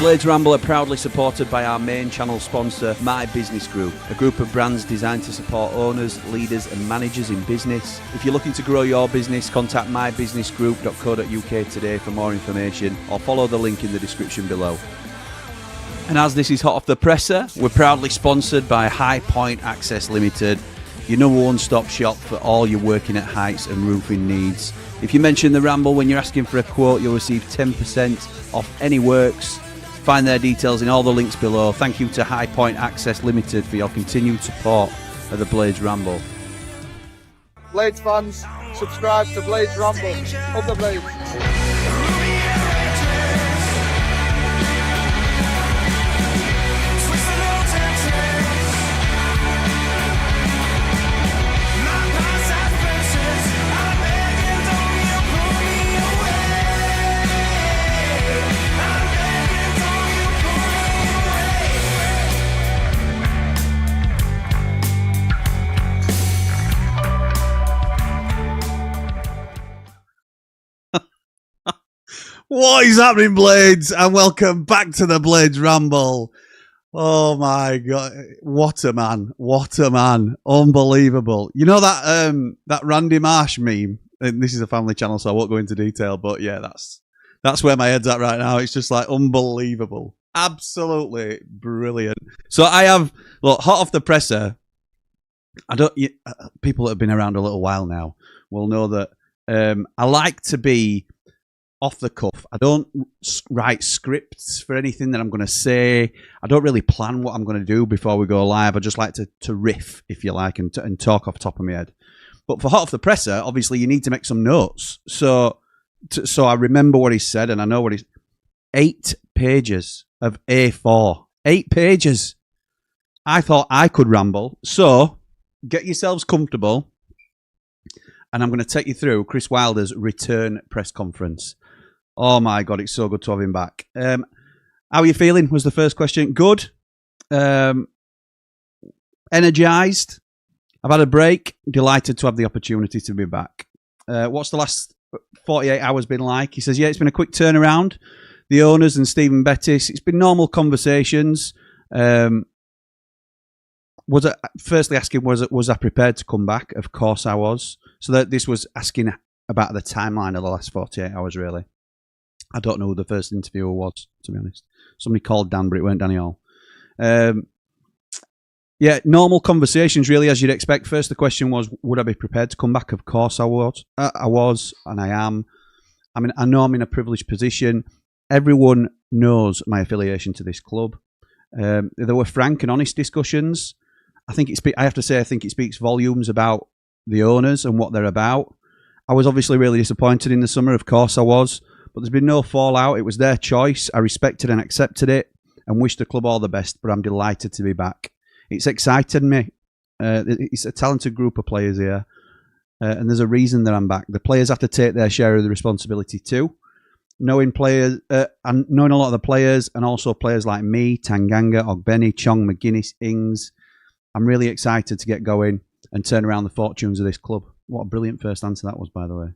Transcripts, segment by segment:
Blades Ramble are proudly supported by our main channel sponsor, My Business Group, a group of brands designed to support owners, leaders and managers in business. If you're looking to grow your business, contact mybusinessgroup.co.uk today for more information or follow the link in the description below. And as this is hot off the presser, we're proudly sponsored by High Point Access Limited, your number one-stop shop for all your working at heights and roofing needs. If you mention the Ramble when you're asking for a quote, you'll receive 10% off any works. Find their details in all the links below. Thank you to High Point Access Limited for your continued support of the Blades Ramble. Blades fans, subscribe to Blades Ramble. Up the Blades. What is happening, Blades? And welcome back to the Blades Ramble. Oh my God, what a man! What a man! Unbelievable. You know that that Randy Marsh meme. And this is a family channel, so I won't go into detail. But yeah, that's where my head's at right now. It's just like unbelievable, absolutely brilliant. So I have look hot off the presser. People that have been around a little while now will know that I like to be off the cuff. I don't write scripts for anything that I'm going to say. I don't really plan what I'm going to do before we go live. I just like to riff, if you like, and talk off the top of my head. But for hot off the presser, obviously you need to make some notes. So I remember what he said, and I know what he's. 8 pages of A4. 8 pages. I thought I could ramble. So get yourselves comfortable, and I'm going to take you through Chris Wilder's return press conference. Oh my God, it's so good to have him back. How are you feeling was the first question. Good. Energised. I've had a break. Delighted to have the opportunity to be back. What's the last 48 hours been like? He says, yeah, it's been a quick turnaround. The owners and Stephen Bettis, it's been normal conversations. Firstly asking, was I prepared to come back? Of course I was. So that this was asking about the timeline of the last 48 hours, really. I don't know who the first interviewer was, to be honest. Somebody called Dan, but it weren't Danny Hall. Yeah, normal conversations, really, as you'd expect. First, the question was, would I be prepared to come back? Of course I was. I was, and I am. I mean, I know I'm in a privileged position. Everyone knows my affiliation to this club. There were frank and honest discussions. I have to say, I think it speaks volumes about the owners and what they're about. I was obviously really disappointed in the summer. Of course I was. But there's been no fallout. It was their choice. I respected and accepted it and wished the club all the best, but I'm delighted to be back. It's excited me. It's a talented group of players here, and there's a reason that I'm back. The players have to take their share of the responsibility too. Knowing players, and knowing a lot of the players, and also players like me, Tanganga, Ogbeni, Chong, McGuinness, Ings, I'm really excited to get going and turn around the fortunes of this club. What a brilliant first answer that was, by the way.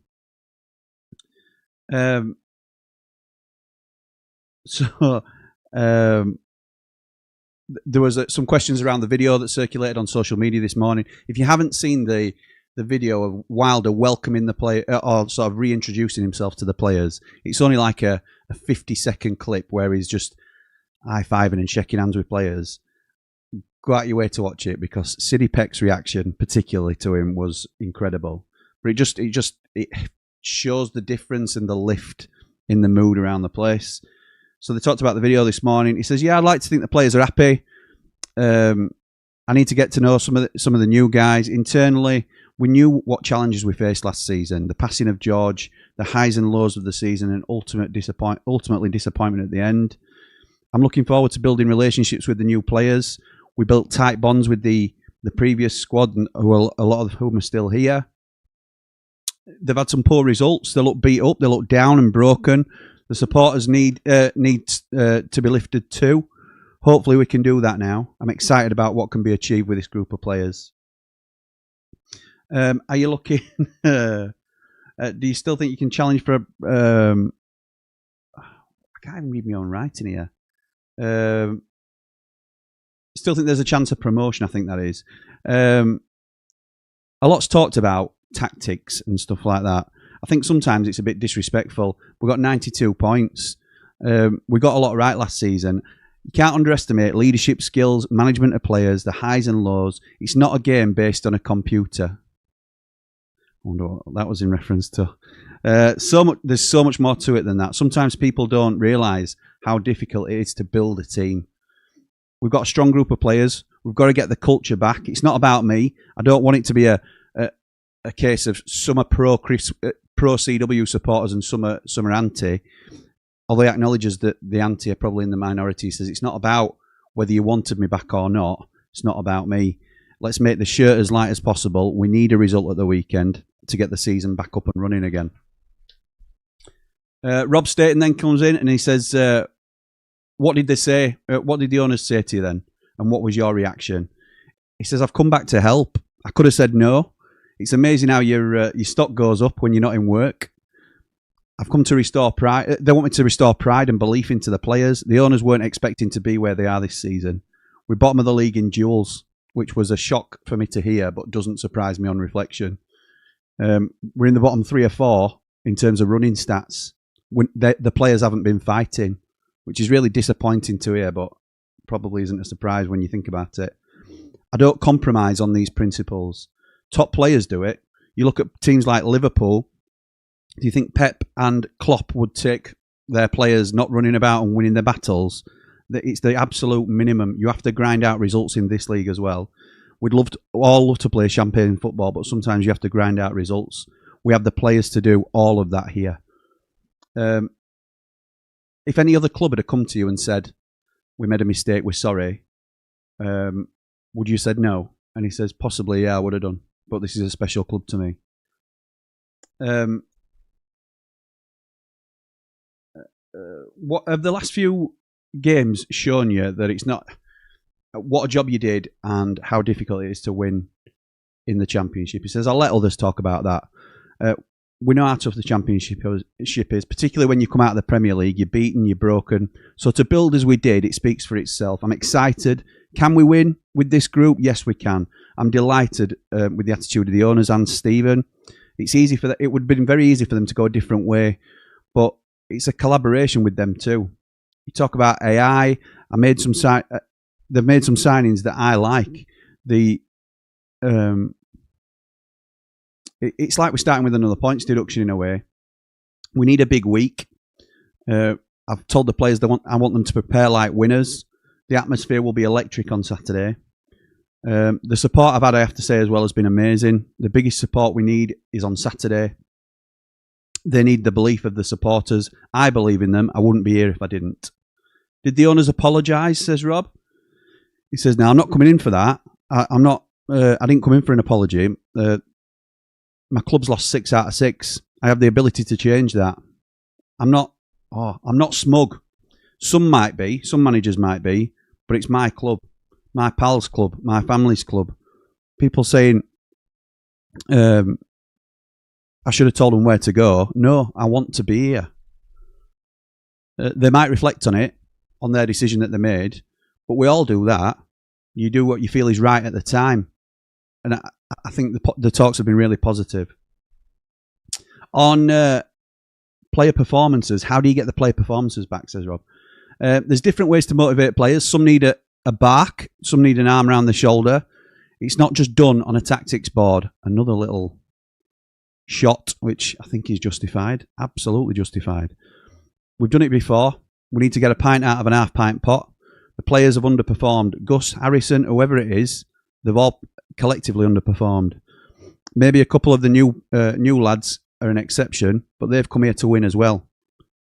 There was some questions around the video that circulated on social media this morning. If you haven't seen the video of Wilder welcoming the player, or sort of reintroducing himself to the players, it's only like a 50-second clip where he's just high-fiving and shaking hands with players. Go out your way to watch it, because Sidney Peck's reaction, particularly to him, was incredible. But it shows the difference and the lift in the mood around the place. So they talked about the video this morning. He says, yeah, I'd like to think the players are happy. I need to get to know some of the new guys. Internally, we knew what challenges we faced last season. The passing of George, the highs and lows of the season, and ultimately disappointment at the end. I'm looking forward to building relationships with the new players. We built tight bonds with the previous squad, and a lot of whom are still here. They've had some poor results. They look beat up. They look down and broken. The supporters need to be lifted too. Hopefully we can do that now. I'm excited about what can be achieved with this group of players. Are you looking... do you still think you can challenge for a... I can't even read my own writing here. Still think there's a chance of promotion, I think that is. A lot's talked about tactics and stuff like that. I think sometimes it's a bit disrespectful. We've got 92 points. We got a lot right last season. You can't underestimate leadership skills, management of players, the highs and lows. It's not a game based on a computer. I wonder what that was in reference to. There's so much more to it than that. Sometimes people don't realise how difficult it is to build a team. We've got a strong group of players. We've got to get the culture back. It's not about me. I don't want it to be a case of some are pro CW supporters and some are anti. Although he acknowledges that the anti are probably in the minority. He says it's not about whether you wanted me back or not. It's not about me. Let's make the shirt as light as possible. We need a result at the weekend to get the season back up and running again. Rob Staten then comes in and he says, what did they say? What did the owners say to you then? And what was your reaction? He says, I've come back to help. I could have said no. It's amazing how your stock goes up when you're not in work. I've come to restore pride. They want me to restore pride and belief into the players. The owners weren't expecting to be where they are this season. We're bottom of the league in duels, which was a shock for me to hear, but doesn't surprise me on reflection. We're in the bottom 3 or 4 in terms of running stats. The players haven't been fighting, which is really disappointing to hear, but probably isn't a surprise when you think about it. I don't compromise on these principles. Top players do it. You look at teams like Liverpool. Do you think Pep and Klopp would take their players not running about and winning their battles? It's the absolute minimum. You have to grind out results in this league as well. We'd all love to play champagne football, but sometimes you have to grind out results. We have the players to do all of that here. If any other club had come to you and said, we made a mistake, we're sorry, would you have said no? And he says, possibly, yeah, I would have done. But this is a special club to me. What have the last few games shown you that it's not what a job you did and how difficult it is to win in the Championship? He says, I'll let others talk about that. We know how tough the Championship is, particularly when you come out of the Premier League. You're beaten, you're broken. So to build as we did, it speaks for itself. I'm excited. Can we win with this group? Yes, we can. I'm delighted with the attitude of the owners and Stephen. It's easy for it would have been very easy for them to go a different way, but it's a collaboration with them too. You talk about AI. They've made some signings that I like. It's like we're starting with another points deduction in a way. We need a big week. I've told the players I want them to prepare like winners. The atmosphere will be electric on Saturday. The support I've had, I have to say, as well, has been amazing. The biggest support we need is on Saturday. They need the belief of the supporters. I believe in them. I wouldn't be here if I didn't. Did the owners apologise, says Rob? He says, no, I'm not coming in for that. I didn't come in for an apology. My club's lost 6 out of 6. I have the ability to change that. I'm not smug. Some might be, some managers might be, but it's my club, my pals' club, my family's club. People saying, I should have told them where to go. No, I want to be here. They might reflect on it, on their decision that they made, but we all do that. You do what you feel is right at the time. And I think the talks have been really positive. On player performances, how do you get the player performances back, says Rob? There's different ways to motivate players. Some need a bark, some need an arm around the shoulder. It's not just done on a tactics board. Another little shot, which I think is justified, absolutely justified. We've done it before. We need to get a pint out of an half-pint pot. The players have underperformed. Gus, Harrison, whoever it is, they've all collectively underperformed. Maybe a couple of the new lads are an exception, but they've come here to win as well.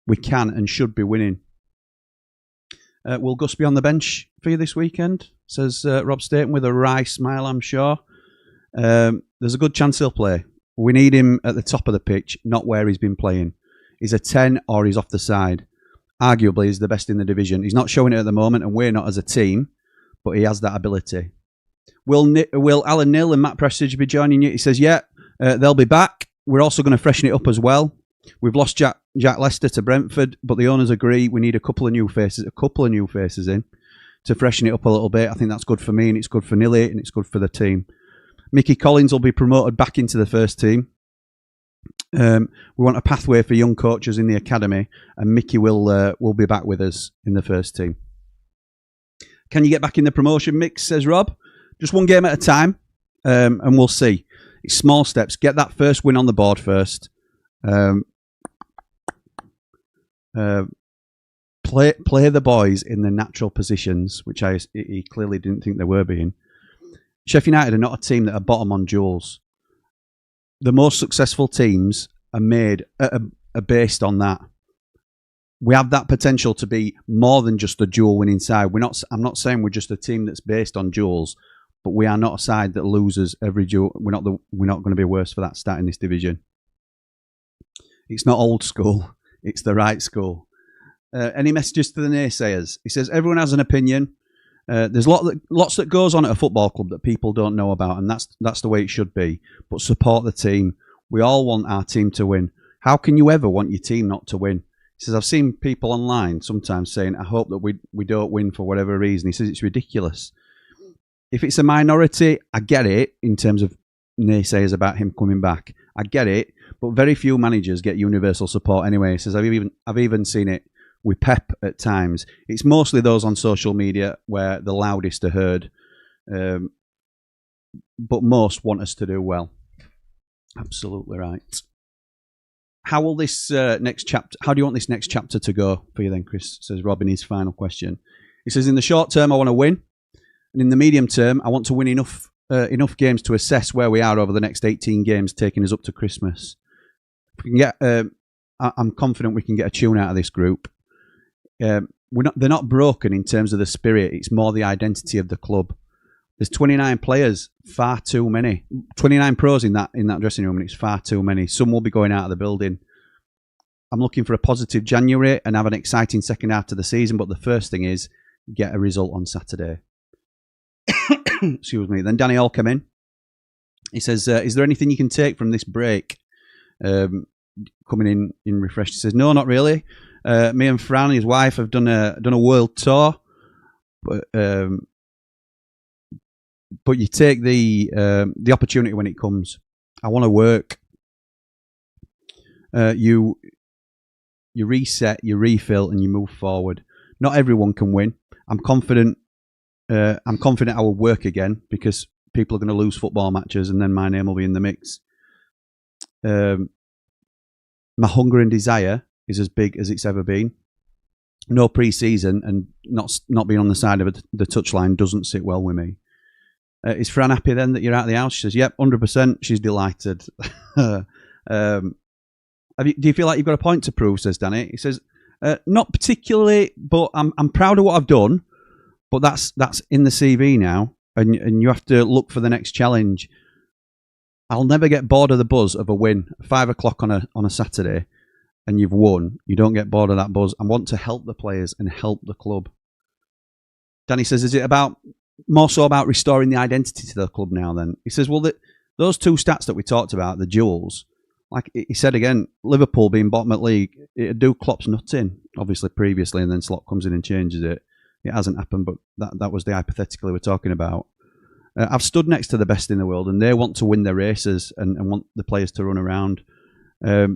We can and should be winning. Will Gus be on the bench for you this weekend? Says Rob Staten with a wry smile, I'm sure. There's a good chance he'll play. We need him at the top of the pitch, not where he's been playing. He's a 10 or he's off the side. Arguably, he's the best in the division. He's not showing it at the moment, and we're not as a team, but he has that ability. Will Alan Neil and Matt Prestidge be joining you? He says, yeah, they'll be back. We're also going to freshen it up as well. We've lost Jack Lester to Brentford, but the owners agree we need a couple of new faces in to freshen it up a little bit. I think that's good for me, and it's good for Nilly, and it's good for the team. Mickey Collins will be promoted back into the first team. We want a pathway for young coaches in the academy, and Mickey will be back with us in the first team. Can you get back in the promotion mix, says Rob? Just one game at a time, and we'll see. It's small steps. Get that first win on the board first. Play the boys in their natural positions, which he clearly didn't think they were being. Sheffield United are not a team that are bottom on duels. The most successful teams are based on that. We have that potential to be more than just a duel winning side. I'm not saying we're just a team that's based on duels, but we are not a side that loses every duel. We're not going to be worse for that stat in this division. It's not old school. It's the right school. Any messages to the naysayers? He says everyone has an opinion. There's lots that goes on at a football club that people don't know about, and that's the way it should be. But support the team. We all want our team to win. How can you ever want your team not to win? He says I've seen people online sometimes saying, I hope that we don't win for whatever reason. He says it's ridiculous. If it's a minority, I get it in terms of naysayers about him coming back. I get it, but very few managers get universal support anyway. He says I've even seen it with Pep at times. It's mostly those on social media where the loudest are heard, but most want us to do well. Absolutely right. How will this next chapter? How do you want this next chapter to go for you then, Chris? Says Rob in his final question. He says in the short term I want to win, and in the medium term I want to win enough games to assess where we are over the next 18 games, taking us up to Christmas. If we can get, I'm confident we can get a tune out of this group. They're not broken in terms of the spirit. It's more the identity of the club. There's 29 players, far too many. 29 pros in that dressing room, and it's far too many. Some will be going out of the building. I'm looking for a positive January and have an exciting second half to the season, but the first thing is get a result on Saturday. Excuse me. Then Danny Hall came in. He says, is there anything you can take from this break? Coming in refreshed. He says, no, not really. Me and Fran, his wife, have done a world tour, but you take the opportunity when it comes. I want to work. You reset, you refill, and you move forward. Not everyone can win. I'm confident I will work again because people are going to lose football matches, and then my name will be in the mix. My hunger and desire is as big as it's ever been. No pre-season and not being on the side of the touchline doesn't sit well with me. Is Fran happy then that you're out of the house? She says, yep, 100%. She's delighted. Do you feel like you've got a point to prove, says Danny? He says, not particularly, but I'm proud of what I've done, but that's in the CV now, and you have to look for the next challenge. I'll never get bored of the buzz of a win. 5 o'clock on a Saturday, and you've won. You don't get bored of that buzz. I want to help the players and help the club. Danny says, is it more so about restoring the identity to the club now then? He says, well, those two stats that we talked about, the duels, like he said again, Liverpool being bottom at league, it'd do Klopp's nuts in, obviously previously, and then Slot comes in and changes it. It hasn't happened, but that was the hypothetical we're talking about. I've stood next to the best in the world, and they want to win their races and want the players to run around. I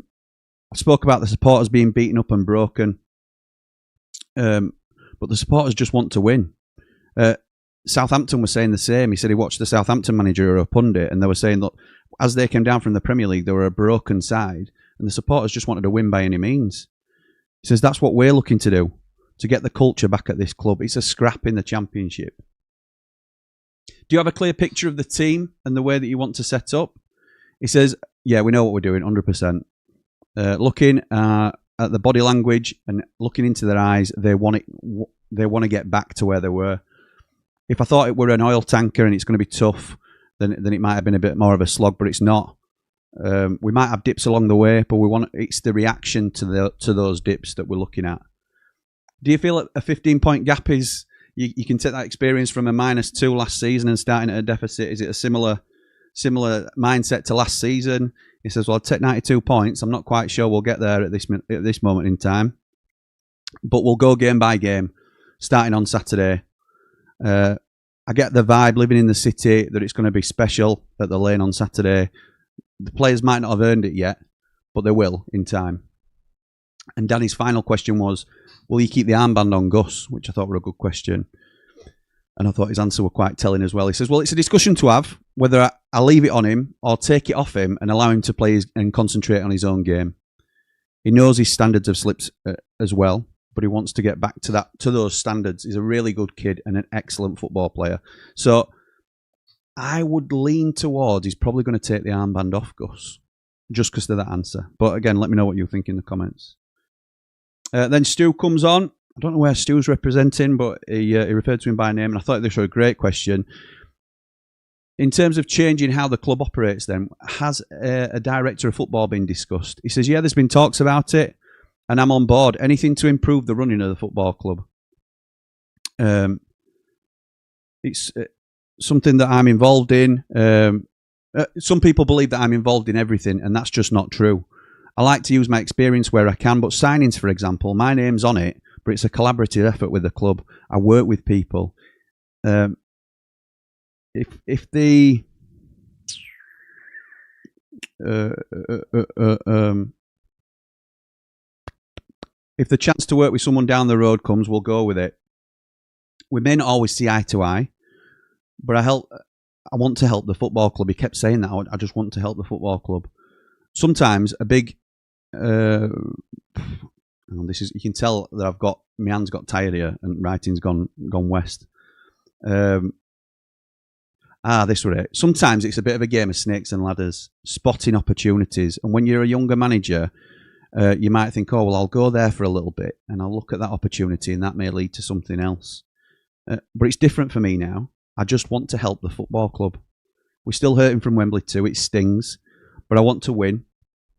spoke about the supporters being beaten up and broken, but the supporters just want to win. Southampton was saying the same. He said he watched the Southampton manager or a pundit, and they were saying that as they came down from the Premier League, they were a broken side, and the supporters just wanted to win by any means. He says that's what we're looking to do, to get the culture back at this club. It's a scrap in the Championship. Do you have a clear picture of the team and the way that you want to set up? He says, yeah, we know what we're doing, 100%. Looking at the body language and looking into their eyes, they want to get back to where they were. If I thought it were an oil tanker and it's going to be tough, then it might have been a bit more of a slog, but it's not. We might have dips along the way, but it's the reaction to those dips that we're looking at. Do you feel a 15-point gap is... You can take that experience from a -2 last season and starting at a deficit? Is it a similar mindset to last season? He says, well, I'd take 92 points. I'm not quite sure we'll get there at this moment in time. But we'll go game by game, starting on Saturday. I get the vibe, living in the city, that it's going to be special at the Lane on Saturday. The players might not have earned it yet, but they will in time. And Danny's final question was, will you keep the armband on Gus? Which I thought were a good question. And I thought his answer were quite telling as well. He says, well, it's a discussion to have, whether I leave it on him or take it off him and allow him to play and concentrate on his own game. He knows his standards have slipped as well, but he wants to get back to those standards. He's a really good kid and an excellent football player. So I would lean towards he's probably going to take the armband off Gus, just because of that answer. But again, let me know what you think in the comments. Then Stu comes on. I don't know where Stu's representing, but he referred to him by name, and I thought this was a great question. In terms of changing how the club operates then, has a director of football been discussed? He says, yeah, there's been talks about it, and I'm on board. Anything to improve the running of the football club. It's something that I'm involved in. Some people believe that I'm involved in everything, and that's just not true. I like to use my experience where I can, but signings, for example, my name's on it, but it's a collaborative effort with the club. I work with people. If the chance to work with someone down the road comes, we'll go with it. We may not always see eye to eye, but I want to help the football club. He kept saying that. I just want to help the football club. Sometimes a big you can tell that my hand's got tired here and writing's gone west. This was it. Sometimes it's a bit of a game of snakes and ladders, spotting opportunities. And when you're a younger manager, you might think, oh, well, I'll go there for a little bit and I'll look at that opportunity and that may lead to something else. But it's different for me now. I just want to help the football club. We're still hurting from Wembley too. It stings. But I want to win.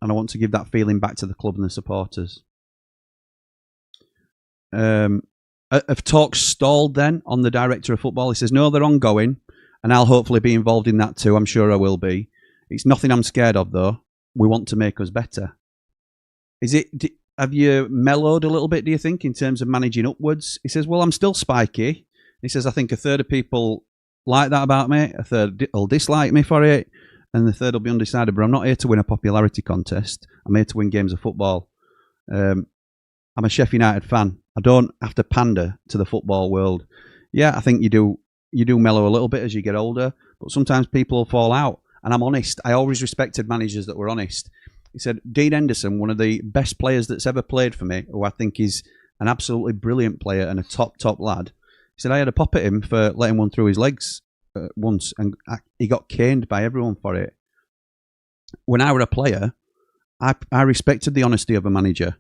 And I want to give that feeling back to the club and the supporters. Have talks stalled then on the director of football? He says, no, they're ongoing. And I'll hopefully be involved in that too. I'm sure I will be. It's nothing I'm scared of, though. We want to make us better. Have you mellowed a little bit, do you think, in terms of managing upwards? He says, well, I'm still spiky. He says, I think a third of people like that about me. A third will dislike me for it. And the third will be undecided. But I'm not here to win a popularity contest. I'm here to win games of football. I'm a Sheffield United fan. I don't have to pander to the football world. Yeah, I think you do mellow a little bit as you get older, but sometimes people will fall out. And I'm honest. I always respected managers that were honest. He said, Dean Henderson, one of the best players that's ever played for me, who I think is an absolutely brilliant player and a top lad. He said, I had a pop at him for letting one through his legs once, and he got caned by everyone for it. When I were a player, I respected the honesty of a manager.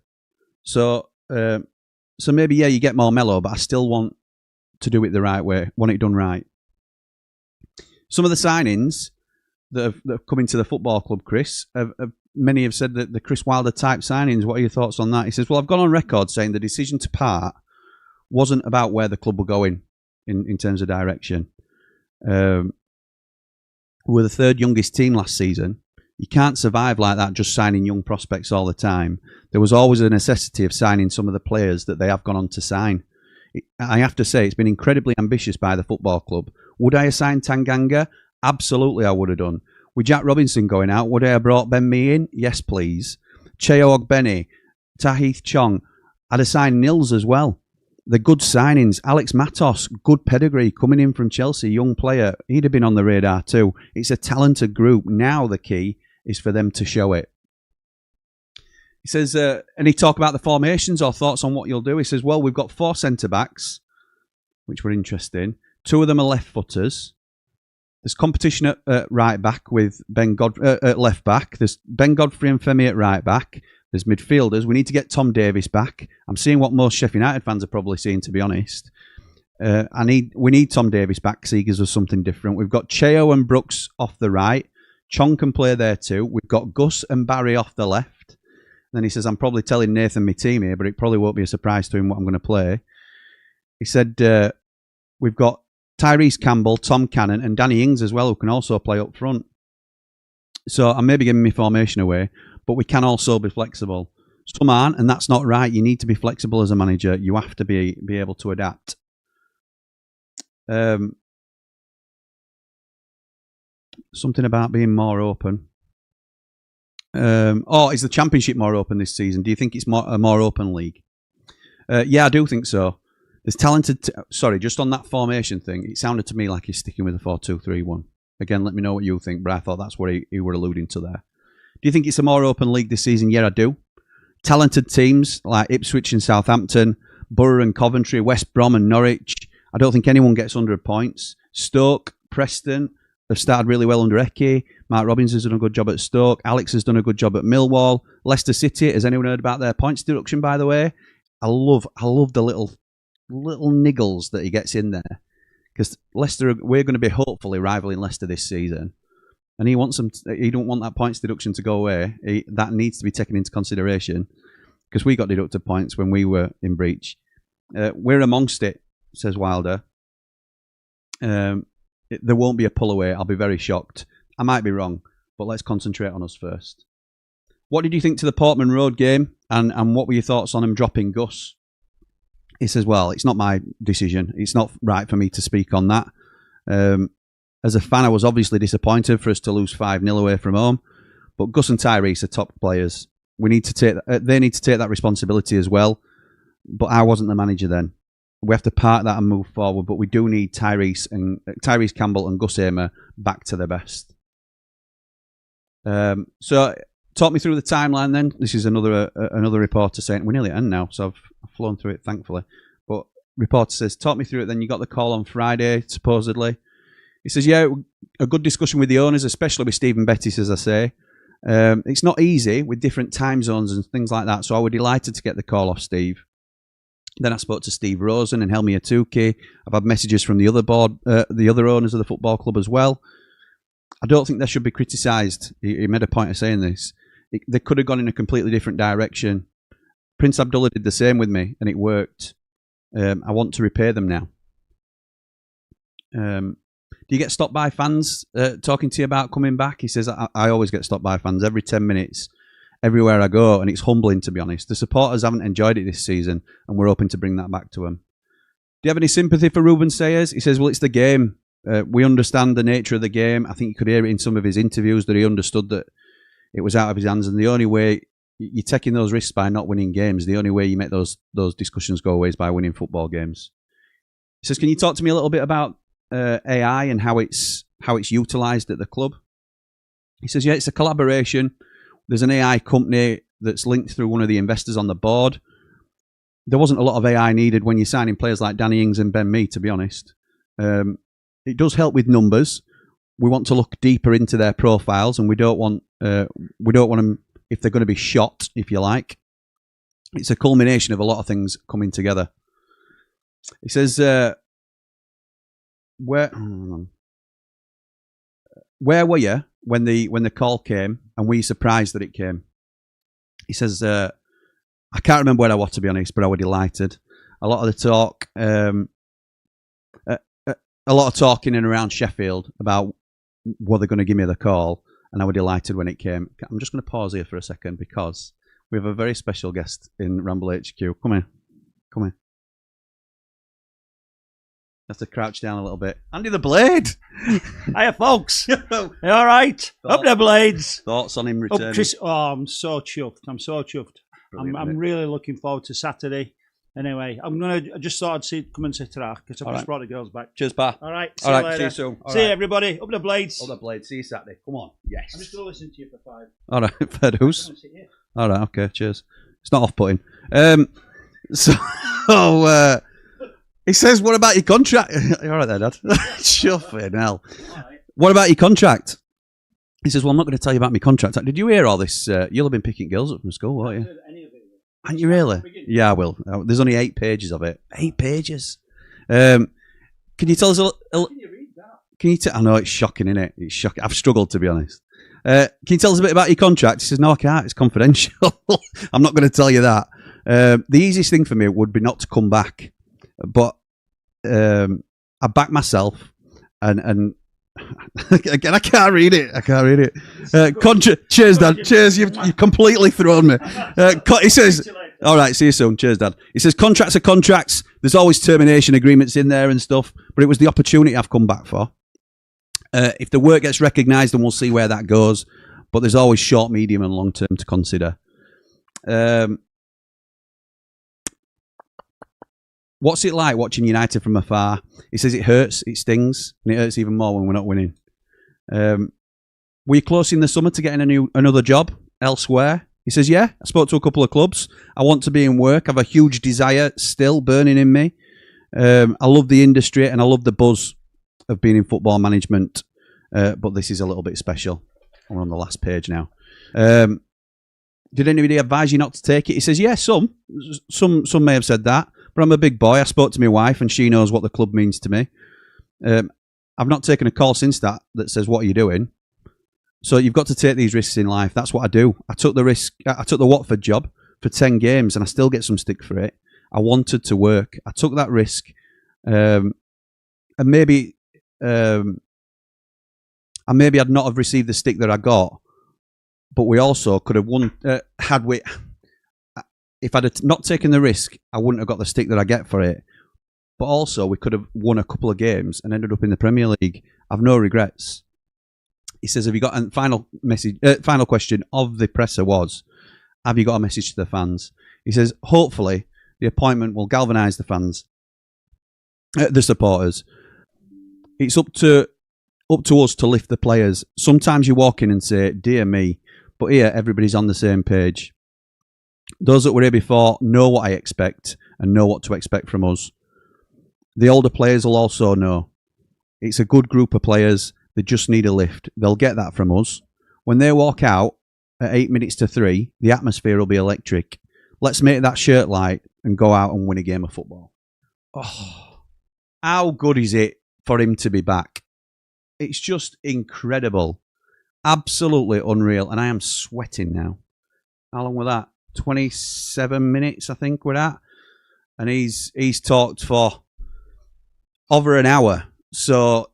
So maybe, yeah, you get more mellow, but I still want to do it the right way, want it done right. Some of the signings that have come into the football club, Chris, many have said that the Chris Wilder type signings. What are your thoughts on that? He says, well, I've gone on record saying the decision to part wasn't about where the club were going in terms of direction. We were the third youngest team last season. You can't survive like that just signing young prospects all the time. There was always a necessity of signing some of the players that they have gone on to sign. I have to say, it's been incredibly ambitious by the football club. Would I have signed Tanganga? Absolutely, I would have done. With Jack Robinson going out, would I have brought Ben Mee in? Yes, please. Cheo Ogbeni, Tahith Chong. I'd have signed Nils as well. The good signings. Alex Matos, good pedigree, coming in from Chelsea, young player. He'd have been on the radar too. It's a talented group. Now the key is for them to show it. He says, any talk about the formations or thoughts on what you'll do? He says, well, we've got 4 centre-backs, which were interesting. 2 of them are left-footers. There's competition at right-back with at left-back. There's Ben Godfrey and Femi at right-back. There's midfielders. We need to get Tom Davies back. I'm seeing what most Sheffield United fans are probably seeing, to be honest. We need Tom Davies back because he gives us something different. We've got Cheo and Brooks off the right. Chong can play there too. We've got Gus and Barry off the left. Then he says, I'm probably telling Nathan my team here, but it probably won't be a surprise to him what I'm going to play. He said, we've got Tyrese Campbell, Tom Cannon, and Danny Ings as well, who can also play up front. So I'm maybe giving my formation away, but we can also be flexible. Some aren't, and that's not right. You need to be flexible as a manager. You have to be able to adapt. Something about being more open. Is the Championship more open this season? Do you think it's a more open league? Yeah, I do think so. There's talented... just on that formation thing, it sounded to me like he's sticking with a 4-2-3-1. Again, let me know what you think, but I thought that's what he were alluding to there. Do you think it's a more open league this season? Yeah, I do. Talented teams like Ipswich and Southampton, Borough and Coventry, West Brom and Norwich. I don't think anyone gets 100 points. Stoke, Preston have started really well under Eke. Mark Robbins has done a good job at Stoke. Alex has done a good job at Millwall. Leicester City, has anyone heard about their points deduction, by the way? I love the little niggles that he gets in there. Because Leicester, we're going to be hopefully rivaling Leicester this season. And he wants them. He don't want that points deduction to go away. That needs to be taken into consideration because we got deducted points when we were in breach. We're amongst it, says Wilder. There won't be a pull away. I'll be very shocked. I might be wrong, but let's concentrate on us first. What did you think to the Portman Road game, and what were your thoughts on him dropping Gus? He says, well, it's not my decision. It's not right for me to speak on that. As a fan, I was obviously disappointed for us to lose 5-0 away from home. But Gus and Tyrese are top players. They need to take that responsibility as well. But I wasn't the manager then. We have to part that and move forward. But we do need Tyrese Campbell and Gus Amer back to their best. So talk me through the timeline then. This is another reporter saying, we're nearly at the end now, so I've flown through it, thankfully. But reporter says, talk me through it. Then you got the call on Friday, supposedly. He says, yeah, a good discussion with the owners, especially with Stephen Bettis, as I say. It's not easy with different time zones and things like that, so I was delighted to get the call off Steve. Then I spoke to Steve Rosen and Helmi Atuki. I've had messages from the other owners of the football club as well. I don't think they should be criticised. He made a point of saying this. They could have gone in a completely different direction. Prince Abdullah did the same with me, and it worked. I want to repay them now. Do you get stopped by fans talking to you about coming back? He says, I always get stopped by fans every 10 minutes, everywhere I go, and it's humbling, to be honest. The supporters haven't enjoyed it this season, and we're hoping to bring that back to them. Do you have any sympathy for Ruben Sayers? He says, well, it's the game. We understand the nature of the game. I think you could hear it in some of his interviews that he understood that it was out of his hands, and the only way you're taking those risks by not winning games, the only way you make those discussions go away is by winning football games. He says, can you talk to me a little bit about AI and how it's utilised at the club? He says, yeah, it's a collaboration. There's an AI company that's linked through one of the investors on the board. There wasn't a lot of AI needed when you're signing players like Danny Ings and Ben Mee, to be honest. It does help with numbers. We want to look deeper into their profiles, and we don't want them, if they're going to be shot, if you like. It's a culmination of a lot of things coming together. He says, where were you when the call came, and were you surprised that it came? He says, I can't remember where I was, to be honest, but I was delighted. A lot of talking in and around Sheffield about were they going to give me the call, and I was delighted when it came. I'm just going to pause here for a second because we have a very special guest in Ramble HQ. Come here. Have to crouch down a little bit. Andy the Blade. Hiya, folks. You all right? Up the Blades. Thoughts on him returning? I'm so chuffed. I'm really looking forward to Saturday. Anyway, I just thought I'd come and sit to because I've just brought the girls back. Cheers, pa. All right. See you later. See you soon. See you, everybody. Up the Blades. Up the Blades. See you Saturday. Come on. Yes. I'm just going to listen to you for 5. All right. Fair dues. All right. Okay. Cheers. It's not off-putting. He says, what about your contract? All right there, Dad. Chuffing hell. Right. What about your contract? He says, well, I'm not going to tell you about my contract. Did you hear all this? You'll have been picking girls up from school, won't you? Aren't you really? Yeah, I will. There's only 8 pages of it. 8 pages. Can you tell us a little... Can you read that? I know, it's shocking, isn't it? It's shocking. I've struggled, to be honest. Can you tell us a bit about your contract? He says, no, I can't. It's confidential. I'm not going to tell you that. The easiest thing for me would be not to come back. But I back myself, and Again, I can't read it. Cheers, Dad. Cheers. You've completely thrown me. He says, all right, see you soon. Cheers, Dad. He says, contracts are contracts. There's always termination agreements in there and stuff, but it was the opportunity I've come back for. If the work gets recognised, then we'll see where that goes. But there's always short, medium, and long term to consider. What's it like watching United from afar? He says it hurts, it stings, and it hurts even more when we're not winning. Were you close in the summer to getting another job elsewhere? He says, yeah, I spoke to a couple of clubs. I want to be in work. I have a huge desire still burning in me. I love the industry and I love the buzz of being in football management. But this is a little bit special. We're on the last page now. Did anybody advise you not to take it? He says, yeah, some may have said that. But I'm a big boy. I spoke to my wife and she knows what the club means to me. I've not taken a call since that says, what are you doing? So you've got to take these risks in life. That's what I do. I took the risk. I took the Watford job for 10 games and I still get some stick for it. I wanted to work. I took that risk. And maybe I'd not have received the stick that I got, but we also could have won. If I'd not taken the risk, I wouldn't have got the stick that I get for it. But also, we could have won a couple of games and ended up in the Premier League. I've no regrets. He says, have you got a final question of the presser was, have you got a message to the fans? He says, hopefully, the appointment will galvanise the fans, the supporters. It's up to us to lift the players. Sometimes you walk in and say, dear me, but here everybody's on the same page. Those that were here before know what I expect and know what to expect from us. The older players will also know. It's a good group of players. They just need a lift. They'll get that from us. When they walk out at 8 minutes to 3, the atmosphere will be electric. Let's make that shirt light and go out and win a game of football. Oh, how good is it for him to be back? It's just incredible. Absolutely unreal. And I am sweating now. How long was that? 27 minutes, I think we're at. And he's talked for over an hour. So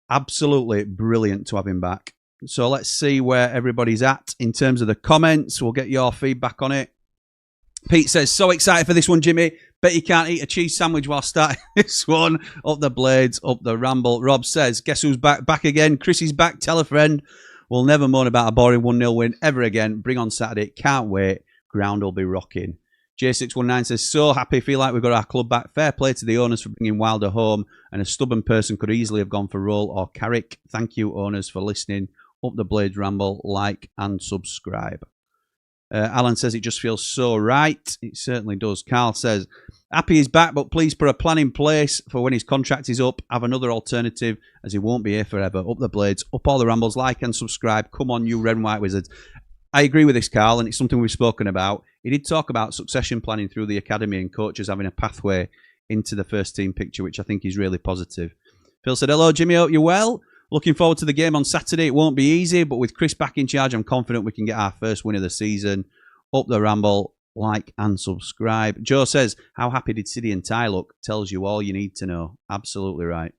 absolutely brilliant to have him back. So let's see where everybody's at in terms of the comments. We'll get your feedback on it. Pete says, so excited for this one, Jimmy. Bet you can't eat a cheese sandwich while starting this one. Up the blades, up the ramble. Rob says, guess who's back? Back again. Chris is back. Tell a friend. We'll never moan about a boring 1-0 win ever again. Bring on Saturday. Can't wait. Ground will be rocking. J619 says, so happy. Feel like we've got our club back. Fair play to the owners for bringing Wilder home. And a stubborn person could easily have gone for Roll or Carrick. Thank you, owners, for listening. Up the blades, ramble. Like and subscribe. Alan says it just feels so right. It certainly does. Carl says, happy he's back, but please put a plan in place for when his contract is up. Have another alternative, as he won't be here forever. Up the blades, up all the rambles, like and subscribe. Come on, you red and white wizards. I agree with this, Carl, and it's something we've spoken about. He did talk about succession planning through the academy and coaches having a pathway into the first team picture, which I think is really positive. Phil said, hello, Jimmy, hope you're well. Looking forward to the game on Saturday. It won't be easy, but with Chris back in charge, I'm confident we can get our first win of the season. Up the ramble, like and subscribe. Joe says, how happy did Siddy and Ty look? Tells you all you need to know. Absolutely right.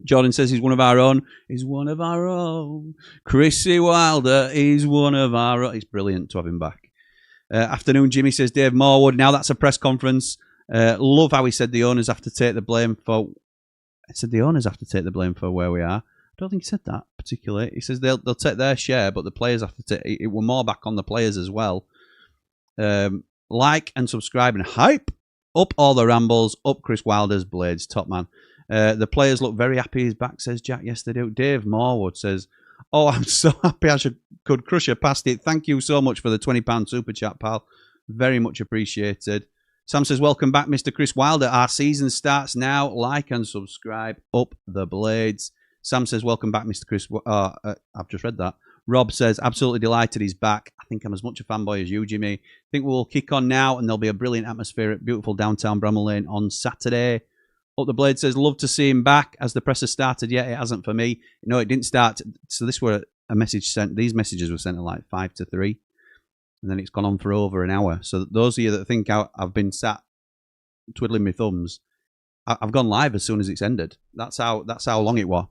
Jordan says he's one of our own. He's one of our own. Chrissy Wilder is one of our own. It's brilliant to have him back. Afternoon, Jimmy says, Dave Morwood. Now that's a press conference. Love how he said the owners have to take the blame for... I said the owners have to take the blame for where we are. I don't think he said that particularly. He says they'll take their share, but the players have to take... It were more back on the players as well. Like and subscribe and hype. Up all the rambles. Up Chris Wilder's blades. Top man. The players look very happy he's back, says Jack. Yes, they do. Dave Morwood says, oh, I'm so happy I could crush her past it. Thank you so much for the £20 super chat, pal. Very much appreciated. Sam says, welcome back, Mr. Chris Wilder. Our season starts now. Like and subscribe. Up the blades. Sam says, welcome back, Mr. Chris. I've just read that. Rob says, absolutely delighted he's back. I think I'm as much a fanboy as you, Jimmy. I think we'll kick on now, and there'll be a brilliant atmosphere at beautiful downtown Bramall Lane on Saturday. Up the blade says, love to see him back. Has the presser started yet? It hasn't for me. No, it didn't start. So this were a message sent. These messages were sent at like 5 to 3. And then it's gone on for over an hour. So those of you that think I've been sat twiddling my thumbs, I've gone live as soon as it's ended. That's how long it was.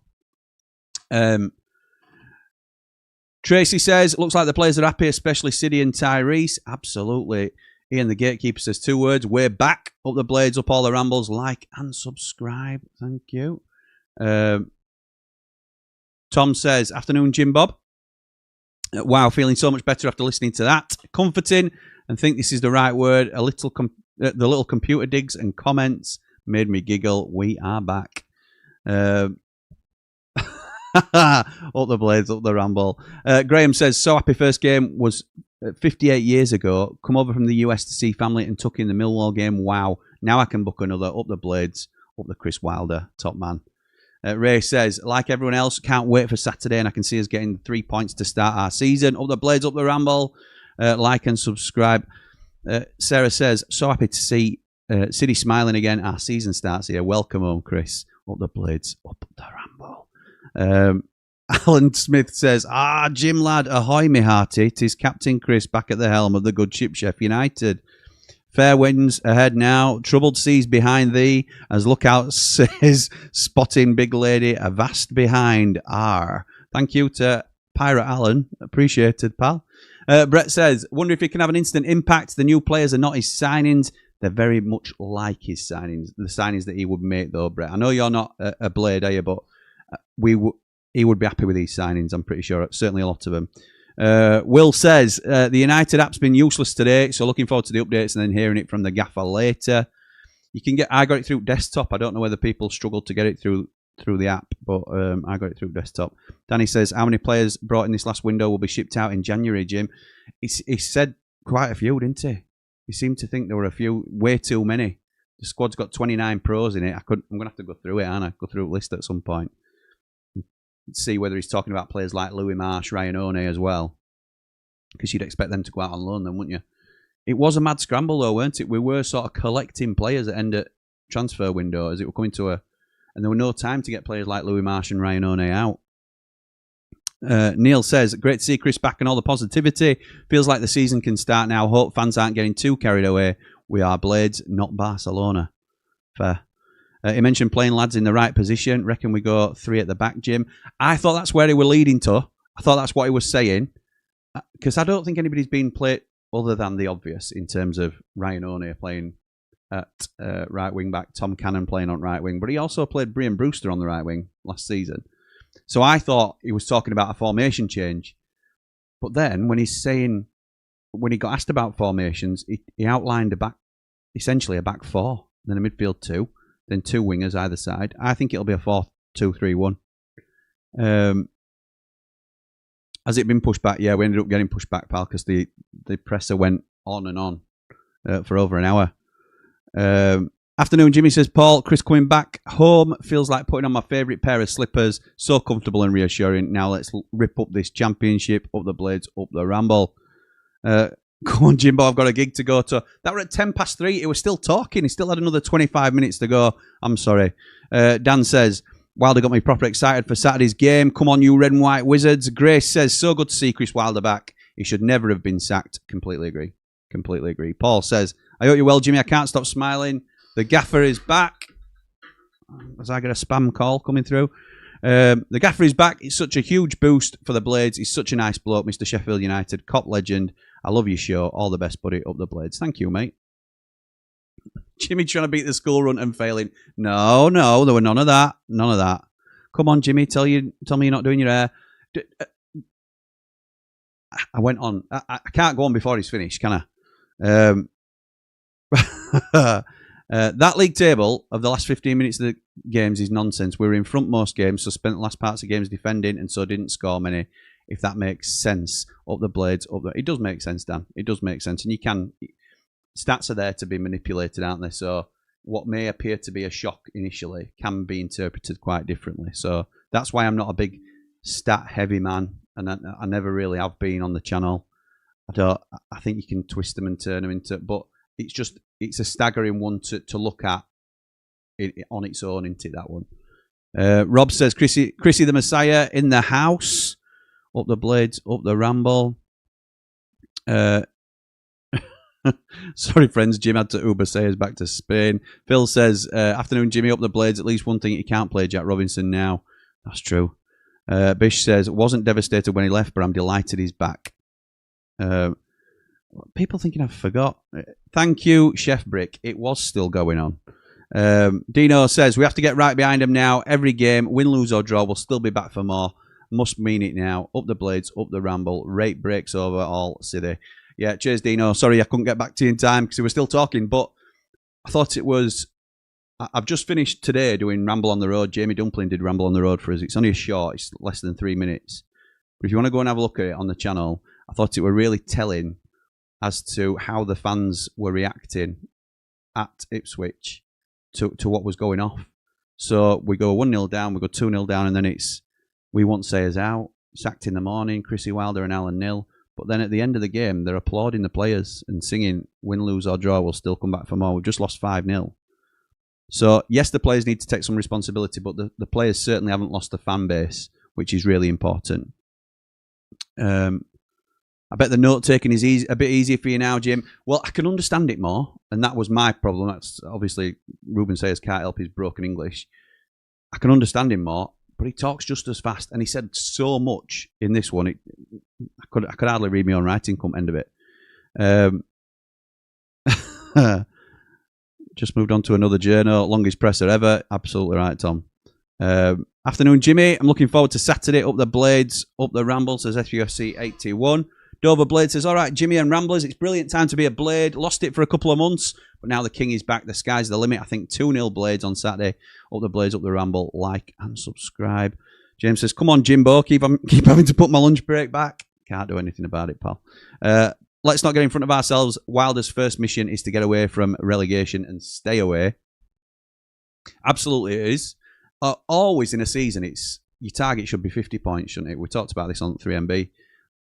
Tracy says, looks like the players are happy, especially Siddy and Tyrese. Absolutely. Ian, the gatekeeper, says 2 words. We're back. Up the blades, up all the rambles. Like and subscribe. Thank you. Tom says, afternoon, Jim Bob. Wow, feeling so much better after listening to that. Comforting, and think this is the right word. The little computer digs and comments made me giggle. We are back. Up the blades, up the ramble. Graham says, so happy first game was 58 years ago. Come over from the US to see family and took in the Millwall game. Wow. Now I can book another. Up the blades, up the Chris Wilder. Top man. Ray says, like everyone else, can't wait for Saturday and I can see us getting 3 points to start our season. Up the blades, up the ramble. Like and subscribe. Sarah says, so happy to see City smiling again. Our season starts here. Welcome home, Chris. Up the blades, up the ramble. Alan Smith says, Jim lad, ahoy me hearty. 'Tis Captain Chris back at the helm of the good ship Sheffield United. Fair winds ahead now, troubled seas behind thee, as Lookout says, spotting big lady, avast behind. Thank you to Pirate Alan, appreciated, pal. Brett says, wonder if he can have an instant impact. The new players are not his signings. They're very much like his signings, the signings that he would make, though, Brett. I know you're not a Blade, are you? But he would be happy with these signings, I'm pretty sure. Certainly a lot of them. Will says, the United app's been useless today, so looking forward to the updates and then hearing it from the gaffer later. I got it through desktop. I don't know whether people struggle to get it through the app, but I got it through desktop. Danny says, how many players brought in this last window will be shipped out in January, Jim? He said quite a few, didn't he? He seemed to think there were a few, way too many. The squad's got 29 pros in it. I'm going to have to go through it, aren't I? Go through a list at some point. See whether he's talking about players like Louis Marsh, Ryan One as well. Because you'd expect them to go out on loan then, wouldn't you? It was a mad scramble though, weren't it? We were sort of collecting players at end of transfer window as it were coming to a... And there were no time to get players like Louis Marsh and Ryan One out. Neil says, great to see Chris back and all the positivity. Feels like the season can start now. Hope fans aren't getting too carried away. We are Blades, not Barcelona. Fair. He mentioned playing lads in the right position. Reckon we go 3 at the back, Jim. I thought that's where they were leading to. I thought that's what he was saying. Because I don't think anybody's been played other than the obvious in terms of Ryan One playing at right wing back, Tom Cannon playing on right wing. But he also played Brian Brewster on the right wing last season. So I thought he was talking about a formation change. But then when he got asked about formations, he outlined essentially a back 4, then a midfield 2, then 2 wingers either side. I think it'll be a 4-2-3-1. Has it been pushed back? Yeah, we ended up getting pushed back, pal, because the presser went on and on for over an hour. Afternoon, Jimmy says, Paul, Chris coming back home feels like putting on my favourite pair of slippers. So comfortable and reassuring. Now let's rip up this championship, up the blades, up the ramble. Come on, Jimbo, I've got a gig to go to. That were at 3:10. He was still talking. He still had another 25 minutes to go. I'm sorry. Dan says, Wilder got me proper excited for Saturday's game. Come on, you red and white wizards. Grace says, so good to see Chris Wilder back. He should never have been sacked. Completely agree. Completely agree. Paul says, I hope you're well, Jimmy. I can't stop smiling. The gaffer is back. As I get a spam call coming through. The gaffer is back. It's such a huge boost for the Blades. He's such a nice bloke, Mr. Sheffield United. Cop legend. I love your show. All the best, buddy. Up the Blades. Thank you, mate. Jimmy trying to beat the school run and failing. No, there were none of that. None of that. Come on, Jimmy. Tell me you're not doing your hair. I went on. I can't go on before he's finished, can I? That league table of the last 15 minutes of the games is nonsense. We were in front most games, so spent the last parts of games defending, and so didn't score many. If that makes sense, up the Blades, it does make sense, Dan. It does make sense, and you can. Stats are there to be manipulated, aren't they? So what may appear to be a shock initially can be interpreted quite differently. So that's why I'm not a big stat-heavy man, and I never really have been on the channel. I think you can twist them and turn them into, but it's a staggering one to look at on its own, isn't it, that one? Rob says, Chrissy the Messiah in the house. Up the Blades, up the Ramble. Sorry, friends. Jim had to Uber Sayers back to Spain. Phil says, afternoon, Jimmy, up the Blades. At least one thing, you can't play Jack Robinson now. That's true. Bish says, wasn't devastated when he left, but I'm delighted he's back. People thinking I forgot. Thank you, Chef Brick. It was still going on. Dino says, we have to get right behind him now. Every game, win, lose or draw, we'll still be back for more. Must mean it now. Up the Blades, up the Ramble. Rate breaks over all city. Yeah, cheers, Dino. Sorry I couldn't get back to you in time because we were still talking, but I thought it was... I've just finished today doing Ramble on the Road. Jamie Dumpling did Ramble on the Road for us. It's only a short. It's less than 3 minutes. But if you want to go and have a look at it on the channel, I thought it were really telling as to how the fans were reacting at Ipswich to what was going off. So we go 1-0 down, we go 2-0 down, and then it's we won't say us out, sacked in the morning, Chrissy Wilder and Alan nil. But then at the end of the game, they're applauding the players and singing, win, lose or draw, we'll still come back for more. We've just lost 5-0. So, yes, the players need to take some responsibility, but the players certainly haven't lost the fan base, which is really important. I bet the note-taking is a bit easier for you now, Jim. Well, I can understand it more, and that was my problem. That's obviously, Ruben Sayers can't help his broken English. I can understand him more, but he talks just as fast, and he said so much in this one. I could hardly read my own writing come end of it. Just moved on to another journal. Longest presser ever. Absolutely right, Tom. Afternoon, Jimmy. I'm looking forward to Saturday. Up the Blades, up the Ramble, says SUFC 81. Dover Blade says, all right, Jimmy and Ramblers, it's brilliant time to be a Blade. Lost it for a couple of months, but now the king is back. The sky's the limit. I think 2-0 Blades on Saturday. Up the Blades, up the Ramble. Like and subscribe. James says, come on, Jimbo. Keep having to put my lunch break back. Can't do anything about it, pal. Let's not get in front of ourselves. Wilder's first mission is to get away from relegation and stay away. Absolutely it is. Always in a season, it's your target should be 50 points, shouldn't it? We talked about this on 3MB.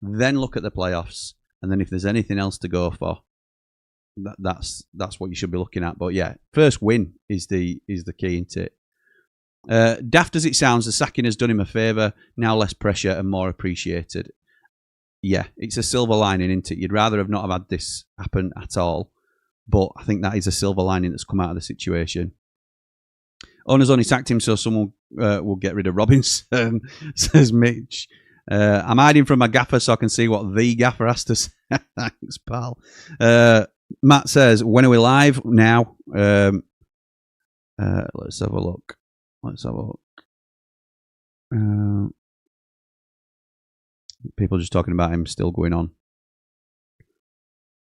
Then look at the playoffs, and then if there's anything else to go for, that's what you should be looking at. But yeah, first win is the key, isn't it? Daft as it sounds, the sacking has done him a favour. Now less pressure and more appreciated. Yeah, it's a silver lining, isn't it? You'd rather have not have had this happen at all, but I think that is a silver lining that's come out of the situation. Owners only sacked him so someone will get rid of Robinson, says Mitch. I'm hiding from my gaffer so I can see what the gaffer has to say. Thanks, pal. Matt says, when are we live? Now. Let's have a look. People just talking about him still going on.